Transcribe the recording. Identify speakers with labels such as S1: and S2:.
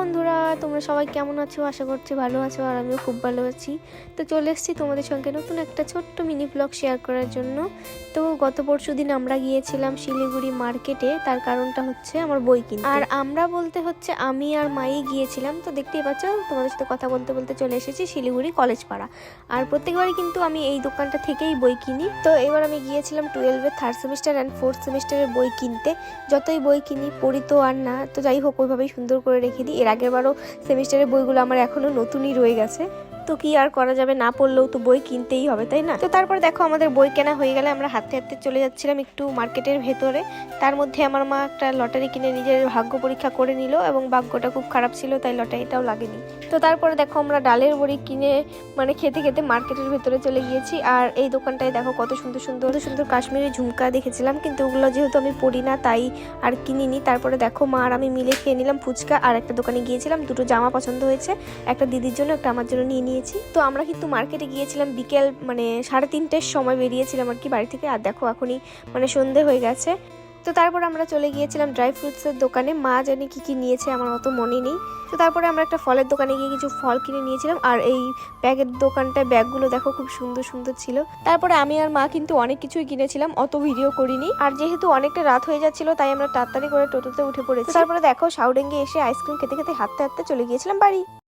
S1: বন্ধুরা, তোমরা সবাই কেমন আছো? আশা করছি ভালো আছো, আর আমিও খুব ভালো আছি। তো চলে এসেছি তোমাদের সঙ্গে নতুন একটা ছোট্ট মিনি ব্লগ শেয়ার করার জন্য। তো গত পরশুদিন আমরা গিয়েছিলাম শিলিগুড়ি মার্কেটে, তার কারণটা হচ্ছে আমার বই কিনতে। আর আমরা বলতে হচ্ছে আমি আর মাই গিয়েছিলাম। তো দেখতেই পাচ্ছ, তোমাদের সাথে কথা বলতে বলতে চলে এসেছি শিলিগুড়ি কলেজ পাড়া। আর প্রত্যেকবারই কিন্তু আমি এই দোকানটা থেকেই বই কিনি। তো এবার আমি গিয়েছিলাম 12-এর 3rd সেমিস্টার অ্যান্ড 4th সেমিস্টারের বই কিনতে। যতই বই কিনি পড়ি তো আর না, তো যাই হোক ওইভাবেই সুন্দর করে রেখে দিই। এর আগেরবারও সেমিস্টারের বইগুলো আমার এখনো নতুনই রয়ে গেছে। তো কি আর করা যাবে, না পড়লেও তো বই কিনতেই হবে, তাই না? তো তারপর দেখো আমাদের বই কেনা হয়ে গেলে আমরা হাঁটতে হাঁটতে চলে যাচ্ছিলাম একটু মার্কেটের ভেতরে। তার মধ্যে আমার মা একটা লটারি কিনে নিজের ভাগ্য পরীক্ষা করে নিল, এবং ভাগ্যটা খুব খারাপ ছিল তাই লটারিটাও লাগেনি। তো তারপরে দেখো আমরা ডালের বড়ি কিনে খেতে খেতে মার্কেটের ভেতরে চলে গিয়েছি। আর এই দোকানটায় দেখো কত সুন্দর সুন্দর সুন্দর কাশ্মীরি ঝুমকা দেখেছিলাম, কিন্তু ওগুলো যেহেতু আমি পড়ি না তাই আর কিনিনি। তারপরে দেখো মা আর আমি মিলে খেয়ে নিলাম ফুচকা। আর একটা দোকানে গিয়েছিলাম, দুটো জামা পছন্দ হয়েছে, একটা দিদির জন্য একটা আমার জন্য নিয়ে নিয়েছি। তো আমরা কিন্তু মার্কেটে গিয়েছিলাম বিকেল 3:30-র সময় বেরিয়েছিলাম আর কি বাড়ি থেকে। আর দেখো এখনই সন্ধে হয়ে গেছে। তো তারপর আমরা চলে গিয়েছিলাম ড্রাই ফ্রুটসের দোকানে। মা জানি কি নিয়েছে, আমার অত মনে নেই। তো তারপরে আমরা একটা ফলের দোকানে গিয়ে কিছু ফল কিনে নিয়েছিলাম। আর এই ব্যাগের দোকানটায় ব্যাগগুলো দেখো খুব সুন্দর সুন্দর ছিল। তারপরে আমি আর মা কিন্তু অনেক কিছুই কিনেছিলাম, অত ভিডিও করিনি। আর যেহেতু অনেকটা রাত হয়ে যাচ্ছিল তাই আমরা তাড়াতাড়ি করে টোটোতে উঠে পড়েছি। তারপরে দেখো সাউডেঙ্গে এসে আইসক্রিম খেতে খেতে হাঁটতে হাঁটতে চলে গিয়েছিলাম বাড়ি।